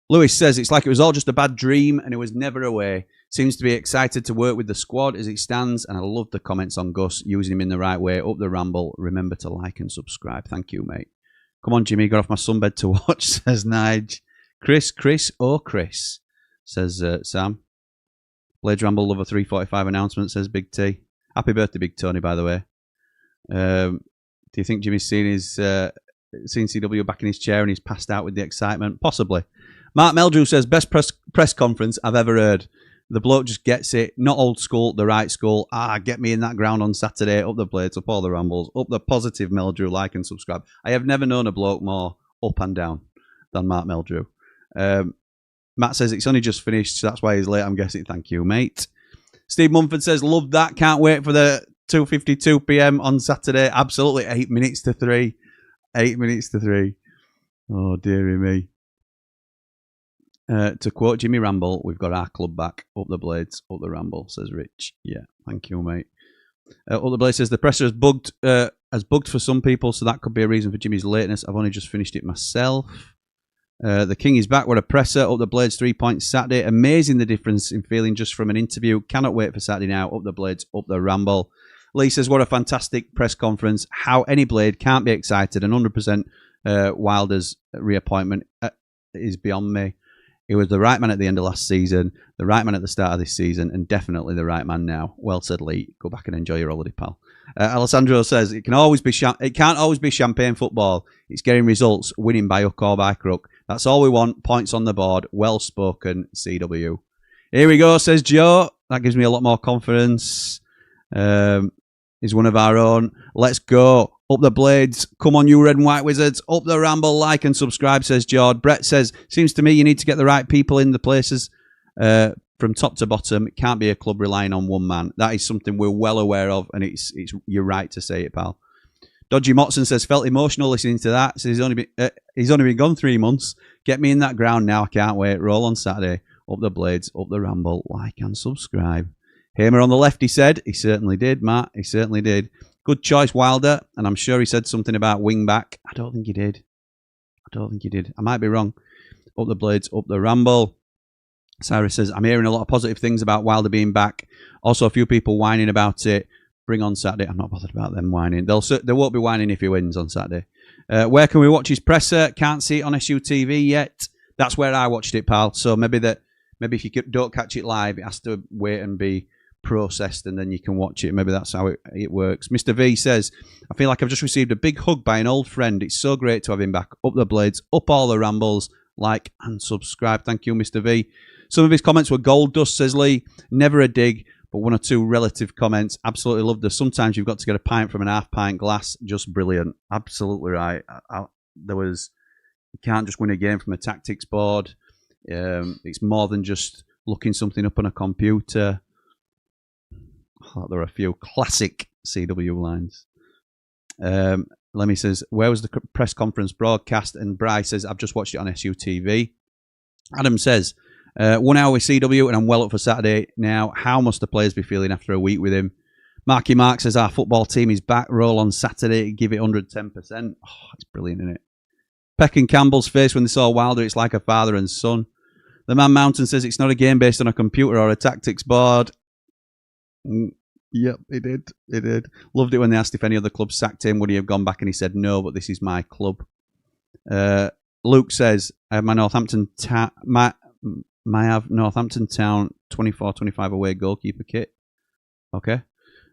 Lewis says, it's like it was all just a bad dream and it was never away. Seems to be excited to work with the squad as it stands, and I love the comments on Gus, using him in the right way. Up the Ramble. Remember to like and subscribe. Thank you, mate. Come on, Jimmy, got off my sunbed to watch, says Nige. Chris, says Sam. Blades Ramble, love a 3:45 announcement, says Big T. Happy birthday, Big Tony, by the way. Do you think Jimmy's seen CW back in his chair and he's passed out with the excitement? Possibly. Mark Meldrew says, best press conference I've ever heard. The bloke just gets it. Not old school, the right school. Get me in that ground on Saturday. Up the Blades, up all the Rambles. Up the positive Meldrew. Like and subscribe. I have never known a bloke more up and down than Mark Meldrew. Matt says it's only just finished, so that's why he's late, I'm guessing. Thank you, mate. Steve Mumford says, love that. Can't wait for the 2:52 p.m. on Saturday. Absolutely. 8 minutes to 3. 8 minutes to 3. Oh, dearie me. To quote Jimmy Ramble, we've got our club back. Up the Blades, up the Ramble, says Rich. Yeah, thank you, mate. Up the Blades says the presser has bugged for some people, so that could be a reason for Jimmy's lateness. I've only just finished it myself. The king is back with a presser. Up the Blades, 3 points Saturday. Amazing the difference in feeling just from an interview. Cannot wait for Saturday now. Up the Blades, up the Ramble. Lee says, what a fantastic press conference. How any Blade can't be excited, and 100% Wilder's reappointment is beyond me. He was the right man at the end of last season, the right man at the start of this season, and definitely the right man now. Well said, Lee. Go back and enjoy your holiday, pal. Alessandro says, it can't always be champagne football. It's getting results, winning by hook or by crook. That's all we want. Points on the board. Well spoken, CW. Here we go, says Joe. That gives me a lot more confidence. He's one of our own. Let's go. Up the Blades. Come on, you red and white wizards. Up the Ramble. Like and subscribe, says Jord. Brett says, seems to me you need to get the right people in the places from top to bottom. It can't be a club relying on one man. That is something we're well aware of, and it's you're right to say it, pal. Dodgy Motson says, felt emotional listening to that. Says he's only been gone 3 months. Get me in that ground now. I can't wait. Roll on Saturday. Up the Blades, up the Ramble. Like and subscribe. Hamer on the left, he said. He certainly did, Matt. He certainly did. Good choice, Wilder. And I'm sure he said something about wing back. I don't think he did. I might be wrong. Up the Blades, up the Ramble. Cyrus says, I'm hearing a lot of positive things about Wilder being back. Also, a few people whining about it. Bring on Saturday. I'm not bothered about them whining. They won't be whining if he wins on Saturday. Where can we watch his presser? Can't see it on SUTV yet. That's where I watched it, pal. So maybe if you don't catch it live, it has to wait and be processed and then you can watch it. Maybe that's how it works. Mr. V says, I feel like I've just received a big hug by an old friend. It's so great to have him back. Up the Blades, up all the Rambles, like and subscribe. Thank you, Mr. V. Some of his comments were gold dust, says Lee. Never a dig, but one or two relative comments. Absolutely loved this. Sometimes you've got to get a pint from an half-pint glass. Just brilliant. Absolutely right. You can't just win a game from a tactics board. It's more than just looking something up on a computer. I thought there were a few classic CW lines. Lemmy says, where was the press conference broadcast? And Bryce says, I've just watched it on SUTV. Adam says, 1 hour with CW and I'm well up for Saturday now. How must the players be feeling after a week with him? Marky Mark says, our football team is back. Roll on Saturday. Give it 110%. Oh, it's brilliant, isn't it? Peck and Campbell's face when they saw Wilder, it's like a father and son. The Man Mountain says, it's not a game based on a computer or a tactics board. Yep, it did. It did. Loved it when they asked if any other club sacked him. Would he have gone back? And he said, no, but this is my club. Luke says, I have my Northampton Town 24-25 away goalkeeper kit. Okay.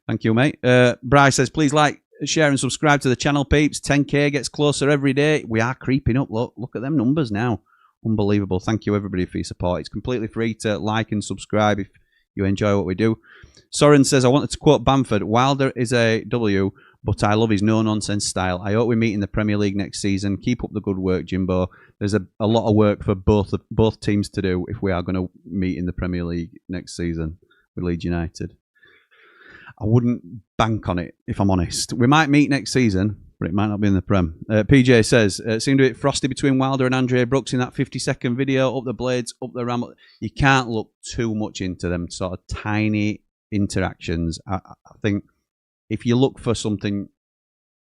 Thank you, mate. Bryce says, please like, share and subscribe to the channel, peeps. 10k gets closer every day. We are creeping up. Look at them numbers now. Unbelievable. Thank you, everybody, for your support. It's completely free to like and subscribe if you enjoy what we do. Soren says, I wanted to quote Bamford. Wilder is a W, but I love his no-nonsense style. I hope we meet in the Premier League next season. Keep up the good work, Jimbo. There's a lot of work for both teams to do if we are going to meet in the Premier League next season with Leeds United. I wouldn't bank on it, if I'm honest. We might meet next season, but it might not be in the Prem. PJ says, it seemed a bit frosty between Wilder and Andre Brooks in that 50-second video. Up the Blades, up the Ramble. You can't look too much into them sort of tiny interactions. I think if you look for something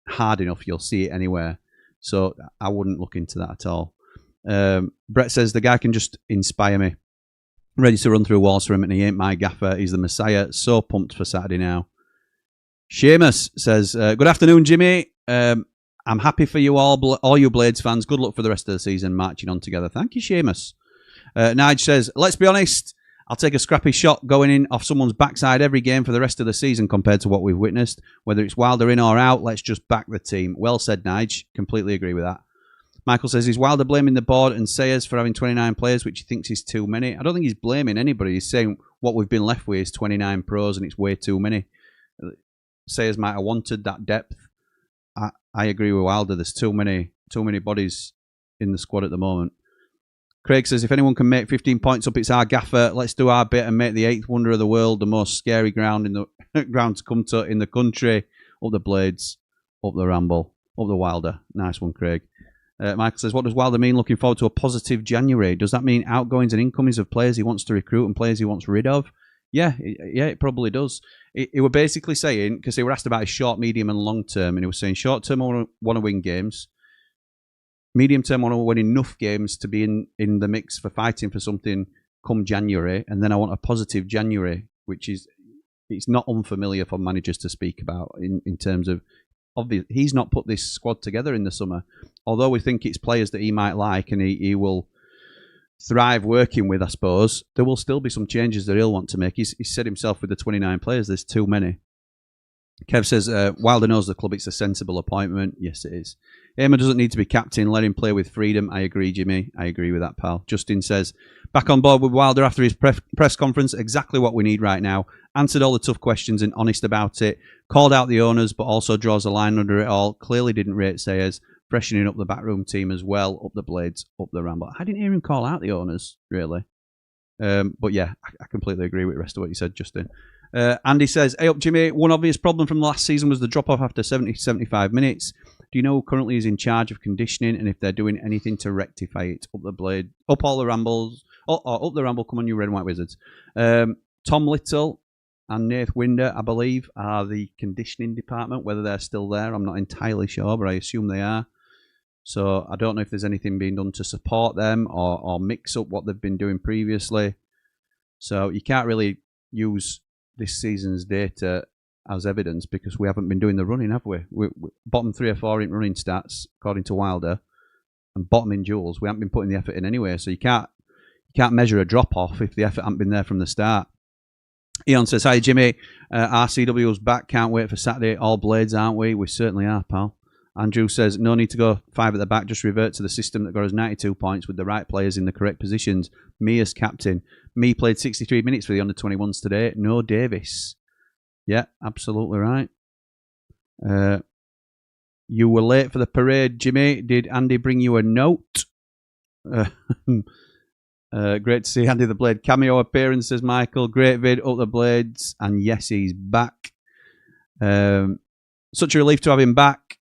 hard enough, you'll see it anywhere. So I wouldn't look into that at all. Brett says, the guy can just inspire me. Ready to run through walls for him, and he ain't my gaffer. He's the Messiah. So pumped for Saturday now. Seamus says, good afternoon, Jimmy. I'm happy for you all you Blades fans. Good luck for the rest of the season marching on together. Thank you, Seamus. Nige says, let's be honest, I'll take a scrappy shot going in off someone's backside every game for the rest of the season compared to what we've witnessed. Whether it's Wilder in or out, let's just back the team. Well said, Nige. Completely agree with that. Michael says, is Wilder blaming the board and Sayers for having 29 players, which he thinks is too many? I don't think he's blaming anybody. He's saying what we've been left with is 29 pros and it's way too many. Sayers might have wanted that depth. I agree with Wilder. There's too many bodies in the squad at the moment. Craig says, if anyone can make 15 points up, it's our gaffer. Let's do our bit and make the 8th wonder of the world the most scary ground in the ground to come to in the country. Up the Blades, up the Ramble, up the Wilder. Nice one, Craig. Michael says, what does Wilder mean looking forward to a positive January? Does that mean outgoings and incomings of players he wants to recruit and players he wants rid of? Yeah, it probably does. He were basically saying, because they were asked about his short, medium and long term, and he was saying short term I want to win games. Medium term I want to win enough games to be in the mix for fighting for something come January. And then I want a positive January, which is, it's not unfamiliar for managers to speak about in terms of, obviously, he's not put this squad together in the summer. Although we think it's players that he might like and he will thrive working with, I suppose, there will still be some changes that he'll want to make. He's said himself with the 29 players, there's too many. Kev says, Wilder knows the club, it's a sensible appointment. Yes, it is. Eamon doesn't need to be captain, let him play with freedom. I agree, Jimmy. I agree with that, pal. Justin says, back on board with Wilder after his press conference, exactly what we need right now. Answered all the tough questions and honest about it. Called out the owners, but also draws a line under it all. Clearly didn't rate Sayers. Freshening up the backroom team as well. Up the Blades, up the Ramble. I didn't hear him call out the owners, really. But yeah, I completely agree with the rest of what you said, Justin. Andy says, hey up Jimmy, one obvious problem from last season was the drop-off after 70-75 minutes. Do you know who currently is in charge of conditioning and if they're doing anything to rectify it? Up the blade, up all the rambles, up the ramble, come on you red and white wizards. Tom Little and Nath Winder, I believe, are the conditioning department. Whether they're still there, I'm not entirely sure, but I assume they are. So I don't know if there's anything being done to support them or mix up what they've been doing previously. So you can't really use this season's data as evidence because we haven't been doing the running, have we? We bottom 3 or 4 in running stats, according to Wilder, and bottom in duels. We haven't been putting the effort in anyway, so you can't measure a drop-off if the effort hasn't been there from the start. Eon says, hi Jimmy, RCW's back, can't wait for Saturday, all blades aren't we? We certainly are, pal. Andrew says, no need to go 5 at the back, just revert to the system that got us 92 points with the right players in the correct positions. Me as captain. Me played 63 minutes for the under-21s today. No Davis. Yeah, absolutely right. You were late for the parade, Jimmy. Did Andy bring you a note? Great to see Andy the Blade cameo appearance, says Michael. Great vid, up the blades. And yes, he's back. Such a relief to have him back.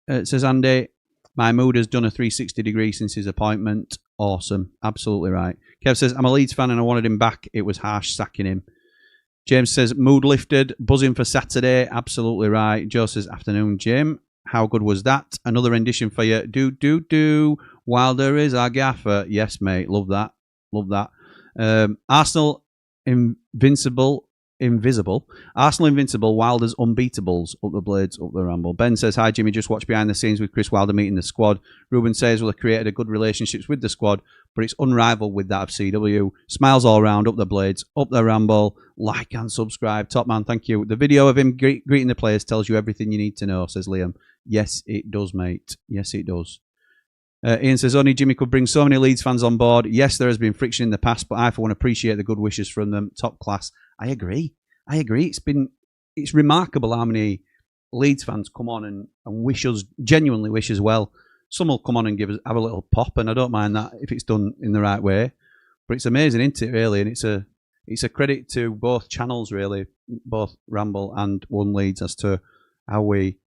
Says Andy, my mood has done a 360 degree since his appointment. Awesome. Absolutely right. Kev says, I'm a Leeds fan and I wanted him back. It was harsh sacking him. James says, mood lifted. Buzzing for Saturday. Absolutely right. Joe says, afternoon, Jim. How good was that? Another rendition for you. Do. Wilder is our gaffer. Yes, mate. Love that. Love that. Arsenal invisible. Arsenal invincible. Wilder's unbeatables. Up the blades, up the ramble. Ben says, hi Jimmy, just watch behind the scenes with Chris Wilder meeting the squad. Ruben says, well, they created a good relationships with the squad, but it's unrivaled with that of CW. Smiles all round, up the blades, up the ramble. Like and subscribe. Top man, thank you. The video of him greeting the players tells you everything you need to know, says Liam. Yes, it does, mate. Yes, it does. Ian says, only Jimmy could bring so many Leeds fans on board. Yes, there has been friction in the past, but I, for one, appreciate the good wishes from them. Top class. I agree. It's remarkable how many Leeds fans come on and wish us, genuinely wish us well. Some will come on and have a little pop, and I don't mind that if it's done in the right way. But it's amazing, isn't it, really? And it's a credit to both channels, really, both Ramble and One Leeds, as to how we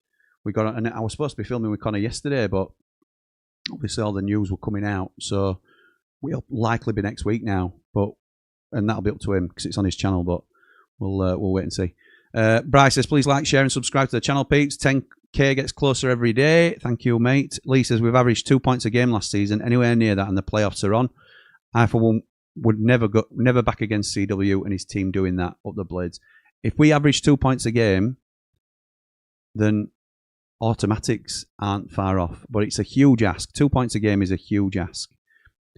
got on. And I was supposed to be filming with Connor yesterday, but obviously all the news were coming out, so we'll likely be next week now. And that'll be up to him because it's on his channel, but we'll wait and see. Bryce says, please like, share and subscribe to the channel, peeps. 10k gets closer every day. Thank you, mate. Lee says, we've averaged 2 points a game last season, anywhere near that, and the playoffs are on. I, for one, would never back against CW and his team doing that. Up the blades. If we average 2 points a game, then automatics aren't far off. But it's a huge ask. 2 points a game is a huge ask.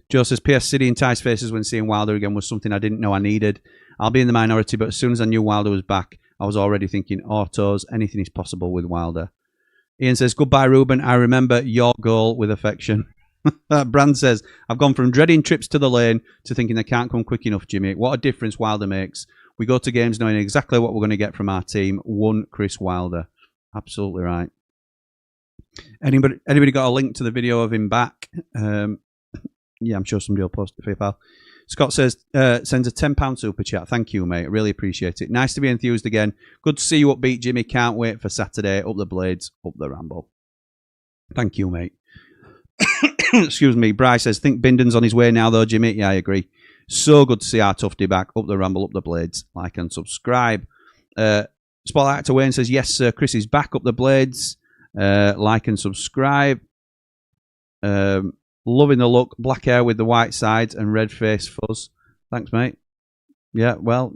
Joe says, PS City enticed faces when seeing Wilder again was something I didn't know I needed. I'll be in the minority, but as soon as I knew Wilder was back, I was already thinking autos. Anything is possible with Wilder. Ian says, goodbye, Ruben. I remember your goal with affection. Brand says, I've gone from dreading trips to the lane to thinking they can't come quick enough, Jimmy. What a difference Wilder makes. We go to games knowing exactly what we're going to get from our team. One Chris Wilder. Absolutely right. Anybody got a link to the video of him back? Yeah, I'm sure somebody will post it for you, pal. Scott says, sends a £10 super chat. Thank you, mate. Really appreciate it. Nice to be enthused again. Good to see you upbeat, Jimmy. Can't wait for Saturday. Up the blades, up the ramble. Thank you, mate. Excuse me. Bryce says, think Binden's on his way now, though, Jimmy. Yeah, I agree. So good to see our Tufty back. Up the ramble, up the blades. Like and subscribe. Spotlight Actor Wayne says, yes, sir. Chris is back. Up the blades. Like and subscribe. Loving the look. Black hair with the white sides and red face fuzz. Thanks, mate. Yeah, well,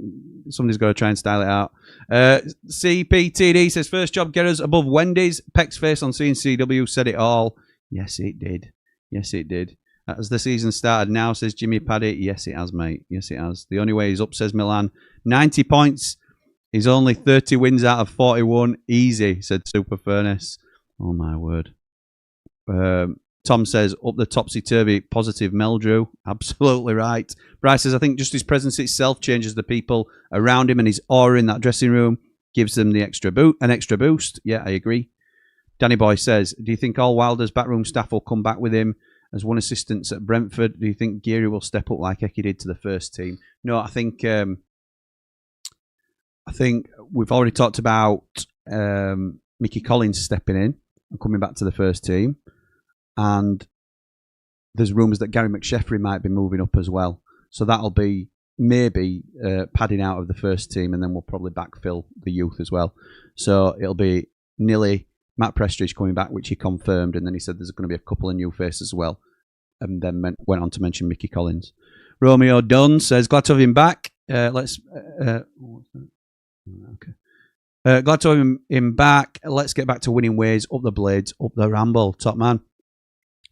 somebody's got to try and style it out. CPTD says, first job getters above Wendy's. Peck's face on CW said it all. Yes, it did. Yes, it did. As the season started now, says Jimmy Paddy. Yes, it has, mate. Yes, it has. The only way he's up, says Milan. 90 points. He's only 30 wins out of 41. Easy, said Super Furnace. Oh, my word. Tom says, up the topsy-turvy, positive Meldrew. Absolutely right. Bryce says, I think just his presence itself changes the people around him, and his aura in that dressing room gives them an extra boost. Yeah, I agree. Danny Boy says, do you think all Wilder's backroom staff will come back with him as one assistant at Brentford? Do you think Geary will step up like Eki did to the first team? No, I think I think we've already talked about Mickey Collins stepping in and coming back to the first team. And there's rumours that Gary McSheffrey might be moving up as well. So that'll be maybe padding out of the first team, and then we'll probably backfill the youth as well. So it'll be Nilly, Matt Prestridge coming back, which he confirmed, and then he said there's going to be a couple of new faces as well. And then went on to mention Mickey Collins. Romeo Dunn says, glad to have him back. Glad to have him back. Let's get back to winning ways. Up the Blades, up the Ramble. Top man.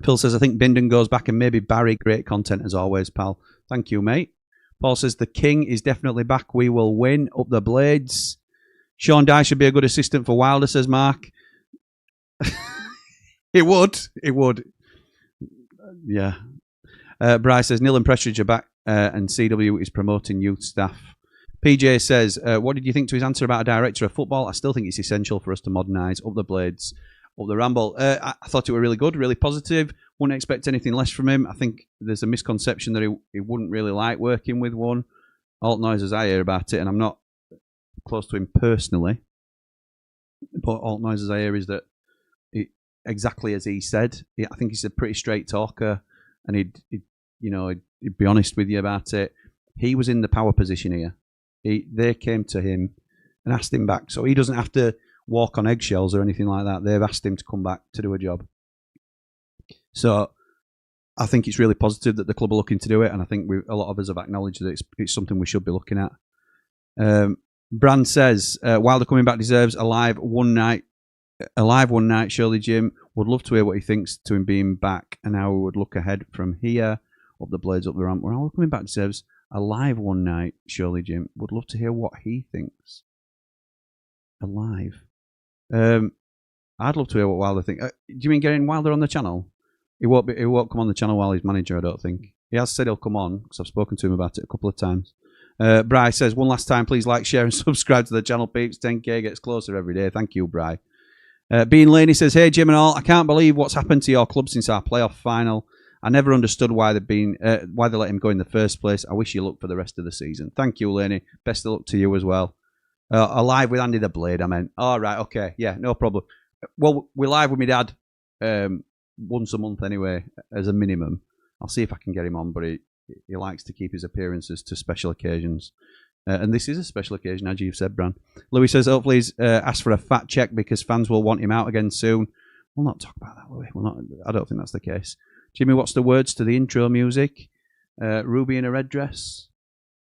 Phil says, I think Bindon goes back and maybe Barry. Great content as always, pal. Thank you, mate. Paul says, the King is definitely back. We will win. Up the Blades. Sean Dye should be a good assistant for Wilder, says Mark. It would. Yeah. Bryce says, Neil and Prestridge are back and CW is promoting youth staff. PJ says, what did you think to his answer about a director of football? I still think it's essential for us to modernise. Up the Blades, up the Ramble. I thought it were really good, really positive. Wouldn't expect anything less from him. I think there's a misconception that he wouldn't really like working with one. Alt noises I hear about it, and I'm not close to him personally, but alt noises I hear is that exactly as he said. I think he's a pretty straight talker, and he'd be honest with you about it. He was in the power position here. They came to him and asked him back, so he doesn't have to walk on eggshells or anything like that. They've asked him to come back to do a job. So I think it's really positive that the club are looking to do it, and I think a lot of us have acknowledged that it's something we should be looking at. Brand says, Wilder coming back deserves a live one night. Surely Jim would love to hear what he thinks to him being back and how we would look ahead from here. Up the Blades, up the Ramp. Wilder coming back deserves a live one night. Surely Jim would love to hear what he thinks. Alive. I'd love to hear what Wilder thinks. Do you mean getting Wilder on the channel? He won't come on the channel while he's manager, I don't think. He has said he'll come on because I've spoken to him about it a couple of times. Bry says, one last time, please like, share and subscribe to the channel, peeps. 10k gets closer every day. Thank you, Bry. Bean Laney says, hey Jim and all, I can't believe what's happened to your club since our playoff final. I never understood why they let him go in the first place. I wish you luck for the rest of the season. Thank you, Laney. Best of luck to you as well. Alive with Andy the Blade, I meant. All right, okay. Yeah, no problem. Well, we're live with my dad once a month anyway, as a minimum. I'll see if I can get him on, but he likes to keep his appearances to special occasions. And this is a special occasion, as you've said, Bran. Louis says, hopefully he's asked for a fat check because fans will want him out again soon. We'll not talk about that, will we? I don't think that's the case. Jimmy, what's the words to the intro music? Ruby in a red dress,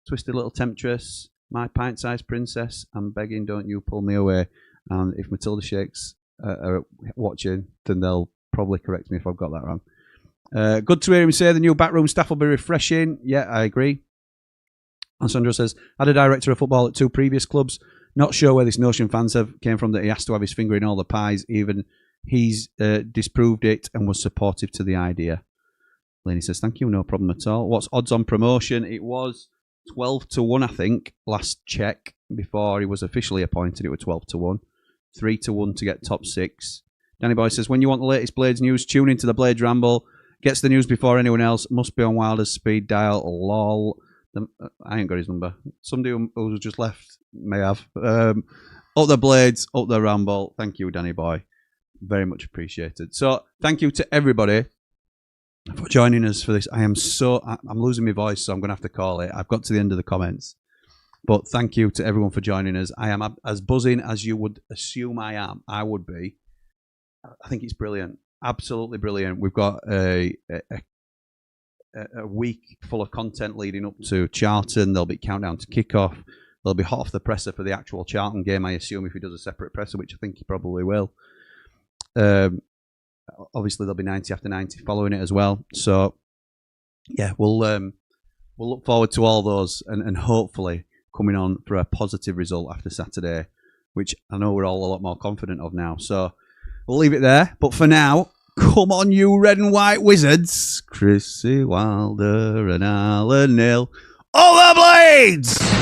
twisted little temptress, my pint-sized princess, I'm begging, don't you pull me away. And if Matilda Shakes are watching, then they'll probably correct me if I've got that wrong. Good to hear him say the new backroom staff will be refreshing. Yeah, I agree. And Sandro says, had a director of football at 2 previous clubs. Not sure where this notion fans came from that he has to have his finger in all the pies. Even he's disproved it and was supportive to the idea. Laney says, thank you, no problem at all. What's odds on promotion? It was 12-1, I think, last check before he was officially appointed. It was 12-1. 3-1 to get top 6. Danny Boy says, when you want the latest Blades news, tune into the Blades Ramble. Gets the news before anyone else. Must be on Wilder's speed dial. Lol. I ain't got his number. Somebody who's just left may have. Up the Blades, up the Ramble. Thank you, Danny Boy. Very much appreciated. So, thank you to everybody for joining us for this. I'm losing my voice, so I'm going to have to call it. I've got to the end of the comments. But thank you to everyone for joining us. I am as buzzing as you would assume I would be. I think it's brilliant. Absolutely brilliant. We've got a week full of content leading up to Charlton. There'll be countdown to kickoff. There'll be hot off the presser for the actual Charlton game, I assume, if he does a separate presser, which I think he probably will. Obviously, there'll be 90 after 90 following it as well. So, yeah, we'll look forward to all those and hopefully coming on for a positive result after Saturday, which I know we're all a lot more confident of now. So, we'll leave it there. But for now, come on, you red and white wizards. Chrissy Wilder and Alan Neil. All the Blades!